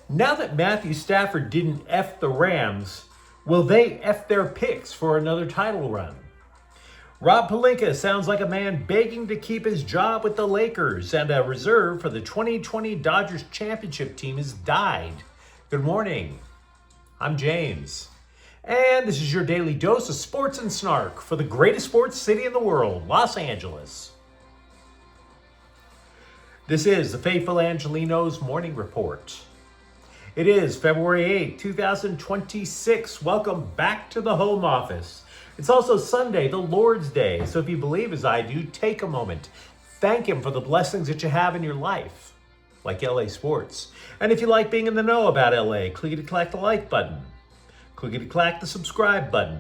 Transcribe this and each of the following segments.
Now that Matthew Stafford didn't F the Rams, will they F their picks for another title run? Rob Palinka sounds like a man begging to keep his job with the Lakers, and a reserve for the 2020 Dodgers championship team has died. Good morning. I'm James. And this is your daily dose of sports and snark for the greatest sports city in the world, Los Angeles. This is the faithful Angelenos Morning Report. It is February 8, 2026. Welcome back to the home office. It's also Sunday, the Lord's Day. So if you believe as I do, take a moment. Thank Him for the blessings that you have in your life, like LA sports. And if you like being in the know about LA, clickety-clack the like button. Clickety-clack the subscribe button.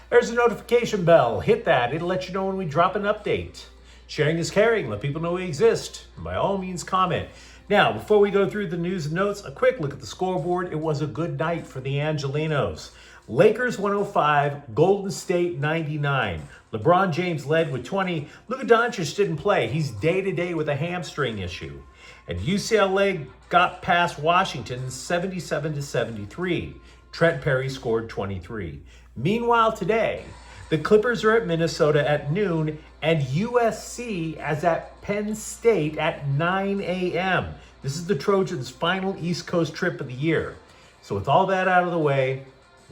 There's a notification bell. Hit that. It'll let you know when we drop an update. Sharing is caring. Let people know we exist. And by all means, comment. Now, before we go through the news and notes, a quick look at the scoreboard. It was a good night for the Angelenos. Lakers 105, Golden State 99. LeBron James led with 20. Luka Doncic didn't play. He's day-to-day with a hamstring issue. And UCLA got past Washington 77-73. Trent Perry scored 23. Meanwhile, today, the Clippers are at Minnesota at noon, and USC is at Penn State at 9 a.m. This is the Trojans' final East Coast trip of the year. So with all that out of the way,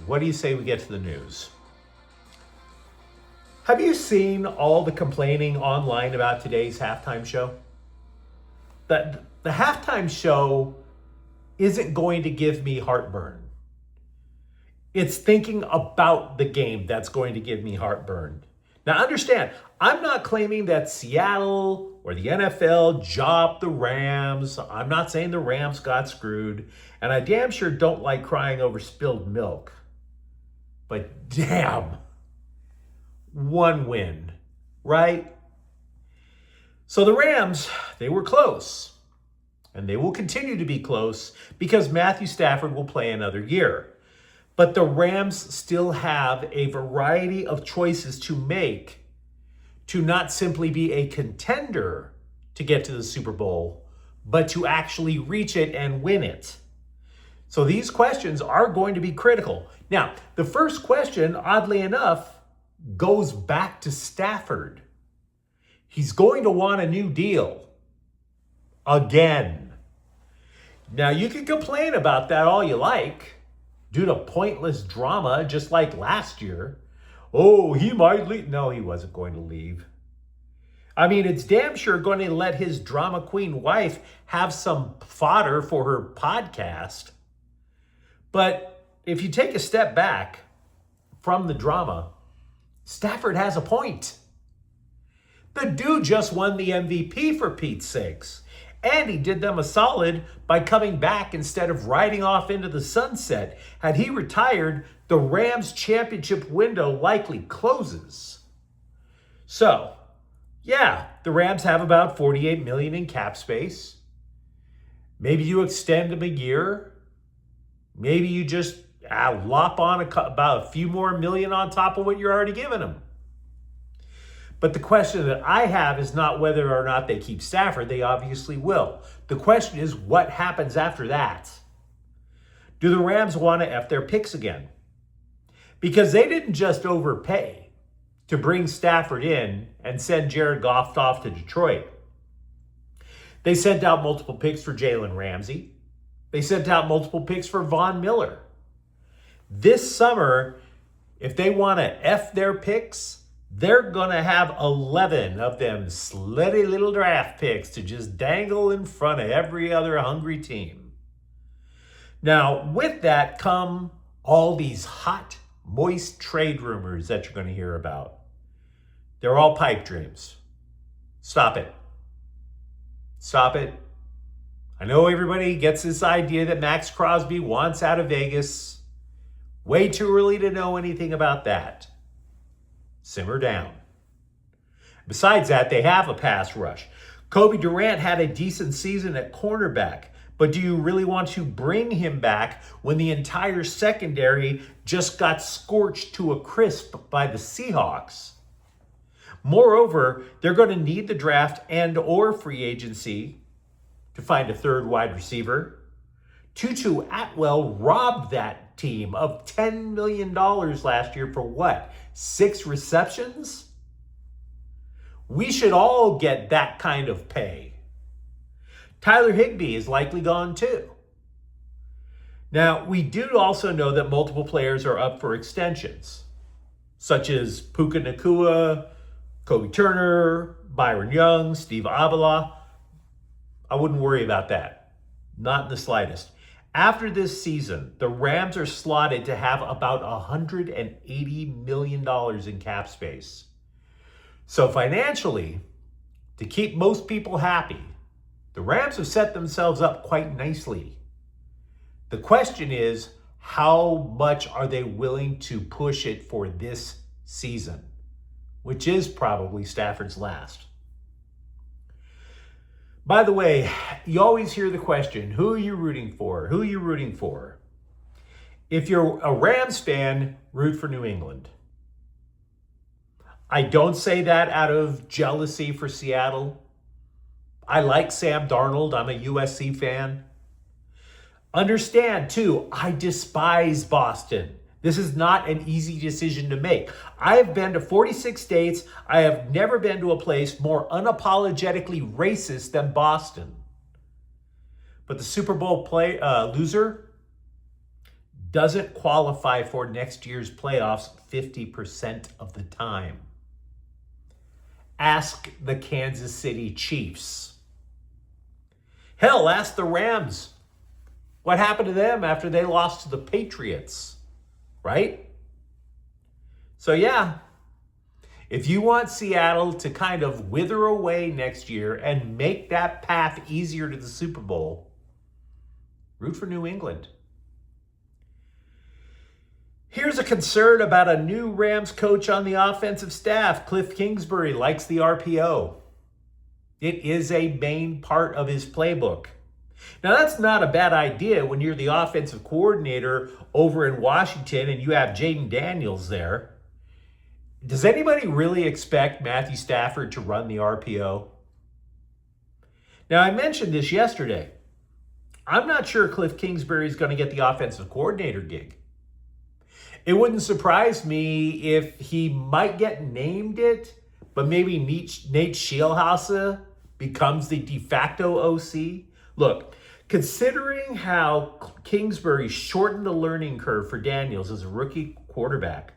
what do you say we get to the news? Have you seen all the complaining online about today's halftime show? The halftime show isn't going to give me heartburn. It's thinking about the game that's going to give me heartburn. Now understand, I'm not claiming that Seattle or the NFL jobbed the Rams. I'm not saying the Rams got screwed. And I damn sure don't like crying over spilled milk. But damn, one win, right? So the Rams, they were close. And they will continue to be close because Matthew Stafford will play another year. But the Rams still have a variety of choices to make to not simply be a contender to get to the Super Bowl, but to actually reach it and win it. So these questions are going to be critical. Now, the first question, oddly enough, goes back to Stafford. He's going to want a new deal. Again. Now, you can complain about that all you like, due to pointless drama, just like last year. Oh, he might leave. No, he wasn't going to leave. I mean, it's damn sure going to let his drama queen wife have some fodder for her podcast. But if you take a step back from the drama, Stafford has a point. The dude just won the MVP for Pete's sakes. And he did them a solid by coming back instead of riding off into the sunset. Had he retired, the Rams championship window likely closes. So, yeah, the Rams have about $48 million in cap space. Maybe you extend them a year. Maybe you just lop on about a few more million on top of what you're already giving them. But the question that I have is not whether or not they keep Stafford. They obviously will. The question is what happens after that? Do the Rams want to F their picks again? Because they didn't just overpay to bring Stafford in and send Jared Goff off to Detroit. They sent out multiple picks for Jalen Ramsey. They sent out multiple picks for Von Miller. This summer, if they want to F their picks, they're going to have 11 of them slutty little draft picks to just dangle in front of every other hungry team. Now, with that come all these hot, moist trade rumors that you're going to hear about. They're all pipe dreams. Stop it. Stop it. I know everybody gets this idea that Max Crosby wants out of Vegas. Way too early to know anything about that. Simmer down. Besides that, they have a pass rush. Kobe Durant had a decent season at cornerback, but do you really want to bring him back when the entire secondary just got scorched to a crisp by the Seahawks? Moreover, they're going to need the draft and or free agency to find a third wide receiver, Tutu Atwell robbed that team of $10 million last year for what? 6 receptions? We should all get that kind of pay. Tyler Higbee is likely gone too. Now, we do also know that multiple players are up for extensions, such as Puka Nacua, Kobe Turner, Byron Young, Steve Avila. I wouldn't worry about that. Not in the slightest. After this season, the Rams are slotted to have about $180 million in cap space. So financially, to keep most people happy, the Rams have set themselves up quite nicely. The question is, how much are they willing to push it for this season, which is probably Stafford's last? By the way, you always hear the question, who are you rooting for? Who are you rooting for? If you're a Rams fan, root for New England. I don't say that out of jealousy for Seattle. I like Sam Darnold. I'm a USC fan. Understand, too, I despise Boston. This is not an easy decision to make. I have been to 46 states. I have never been to a place more unapologetically racist than Boston. But the Super Bowl loser doesn't qualify for next year's playoffs 50% of the time. Ask the Kansas City Chiefs. Hell, ask the Rams. What happened to them after they lost to the Patriots, right? So yeah, if you want Seattle to kind of wither away next year and make that path easier to the Super Bowl, root for New England. Here's a concern about a new Rams coach on the offensive staff. Cliff Kingsbury likes the RPO. It is a main part of his playbook. Now, that's not a bad idea when you're the offensive coordinator over in Washington and you have Jaden Daniels there. Does anybody really expect Matthew Stafford to run the RPO? Now, I mentioned this yesterday. I'm not sure Cliff Kingsbury is going to get the offensive coordinator gig. It wouldn't surprise me if he might get named it, but maybe Nate Scheelhaase becomes the de facto OC. Look, considering how Kingsbury shortened the learning curve for Daniels as a rookie quarterback,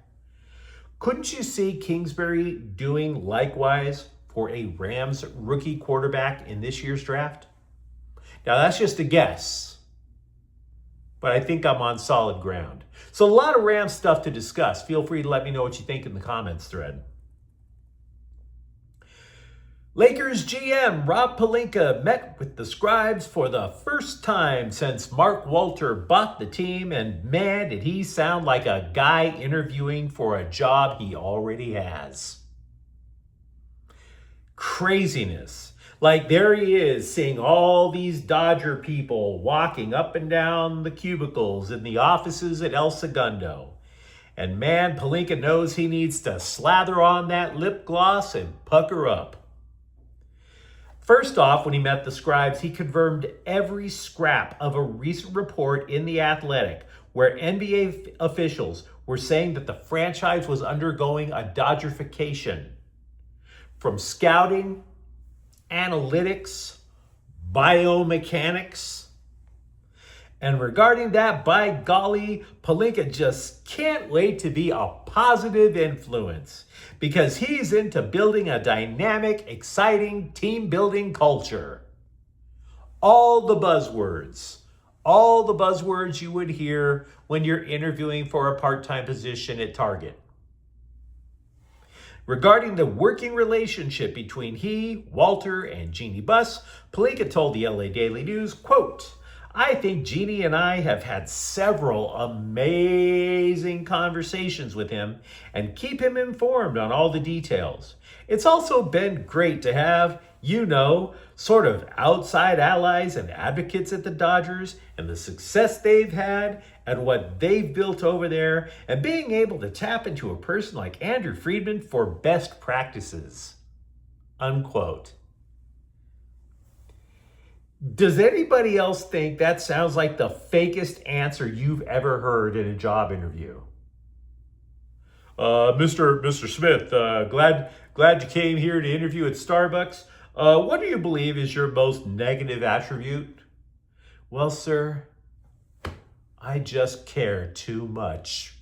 couldn't you see Kingsbury doing likewise for a Rams rookie quarterback in this year's draft? Now, that's just a guess, but I think I'm on solid ground. So a lot of Rams stuff to discuss. Feel free to let me know what you think in the comments thread. Lakers GM Rob Palinka met with the Scribes for the first time since Mark Walter bought the team, and man, did he sound like a guy interviewing for a job he already has. Craziness. Like there he is seeing all these Dodger people walking up and down the cubicles in the offices at El Segundo. And man, Palinka knows he needs to slather on that lip gloss and pucker up. First off, when he met the Scribes, he confirmed every scrap of a recent report in The Athletic where NBA officials were saying that the franchise was undergoing a Dodgerification. From scouting, analytics, biomechanics. And regarding that, by golly, Palinka just can't wait to be a positive influence because he's into building a dynamic, exciting, team-building culture. All the buzzwords you would hear when you're interviewing for a part-time position at Target. Regarding the working relationship between he, Walter, and Jeannie Buss, Palinka told the LA Daily News, quote, I think Jeannie and I have had several amazing conversations with him and keep him informed on all the details. It's also been great to have, sort of outside allies and advocates at the Dodgers and the success they've had and what they've built over there and being able to tap into a person like Andrew Friedman for best practices. Unquote. Does anybody else think that sounds like the fakest answer you've ever heard in a job interview? Mr. Smith, glad you came here to interview at Starbucks. What do you believe is your most negative attribute? Well, sir, I just care too much.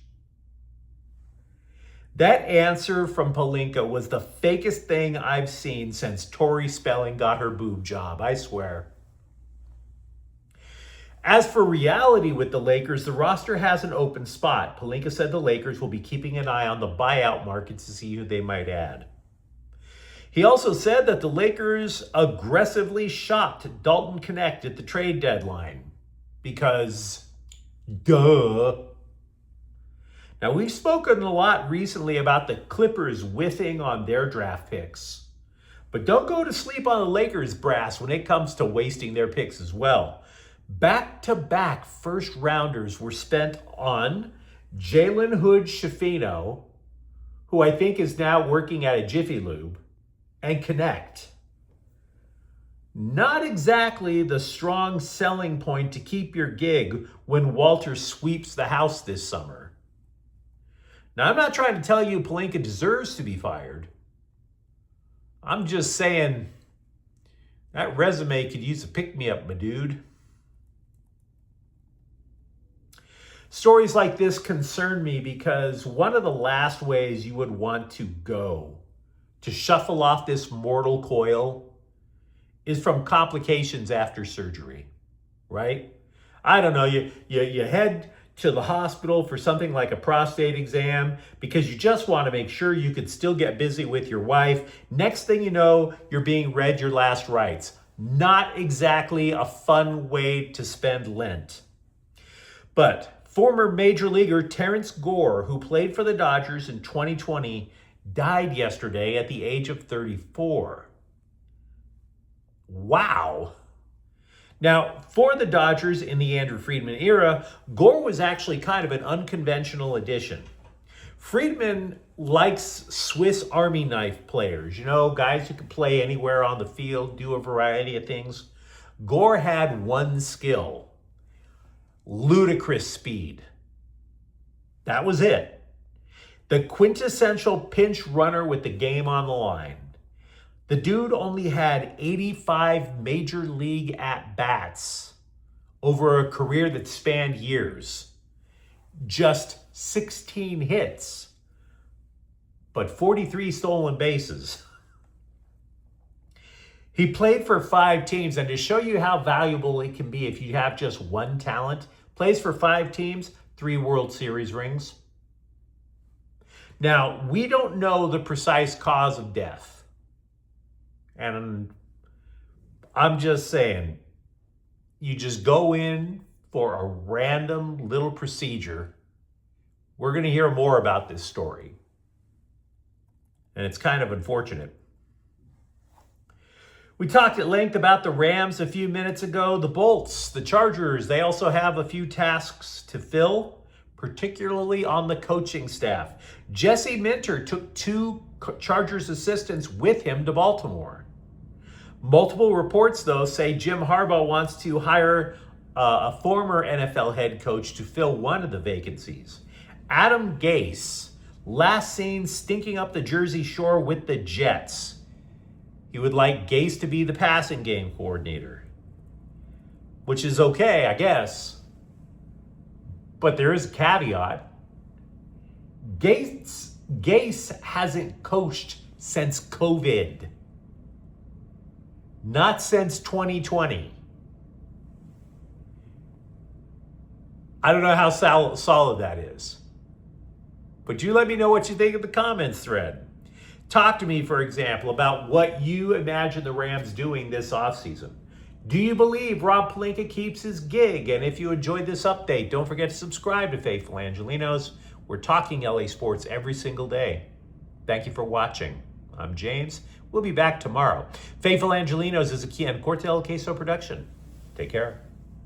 That answer from Palinka was the fakest thing I've seen since Tori Spelling got her boob job, I swear. As for reality with the Lakers, the roster has an open spot. Palinka said the Lakers will be keeping an eye on the buyout market to see who they might add. He also said that the Lakers aggressively shopped Dalton Knecht at the trade deadline because, duh. Now, we've spoken a lot recently about the Clippers whiffing on their draft picks. But don't go to sleep on the Lakers brass when it comes to wasting their picks as well. Back-to-back first-rounders were spent on Jalen Hood-Schifino, who I think is now working at a Jiffy Lube, and Knecht. Not exactly the strong selling point to keep your gig when Walter sweeps the house this summer. Now, I'm not trying to tell you Palinka deserves to be fired. I'm just saying that resume could use a pick-me-up, my dude. Stories like this concern me because one of the last ways you would want to go to shuffle off this mortal coil is from complications after surgery, right? I don't know, you head to the hospital for something like a prostate exam because you just want to make sure you could still get busy with your wife. Next thing you know, you're being read your last rites. Not exactly a fun way to spend Lent. But former major leaguer Terrence Gore, who played for the Dodgers in 2020, died yesterday at the age of 34. Wow. Now, for the Dodgers in the Andrew Friedman era, Gore was actually kind of an unconventional addition. Friedman likes Swiss Army knife players, guys who can play anywhere on the field, do a variety of things. Gore had one skill: ludicrous speed. That was it. The quintessential pinch runner with the game on the line. The dude only had 85 major league at-bats over a career that spanned years. Just 16 hits, but 43 stolen bases. He played for 5 teams, and to show you how valuable it can be if you have just one talent, plays for 5 teams, 3 World Series rings. Now, we don't know the precise cause of death. And I'm just saying, you just go in for a random little procedure. We're going to hear more about this story. And it's kind of unfortunate. We talked at length about the Rams a few minutes ago. The Bolts, the Chargers, they also have a few tasks to fill, particularly on the coaching staff. Jesse Minter took 2 Chargers assistants with him to Baltimore. Multiple reports, though, say Jim Harbaugh wants to hire a former NFL head coach to fill one of the vacancies. Adam Gase, last seen stinking up the Jersey Shore with the Jets. He would like Gase to be the passing game coordinator, which is okay, I guess. But there is a caveat. Gase hasn't coached since COVID. Not since 2020. I don't know how solid that is. But you let me know what you think in the comments thread. Talk to me, for example, about what you imagine the Rams doing this offseason. Do you believe Rob Palinka keeps his gig? And if you enjoyed this update, don't forget to subscribe to Faithful Angelenos. We're talking LA sports every single day. Thank you for watching. I'm James. We'll be back tomorrow. Faithful Angelenos is a Kian Cortel Queso production. Take care.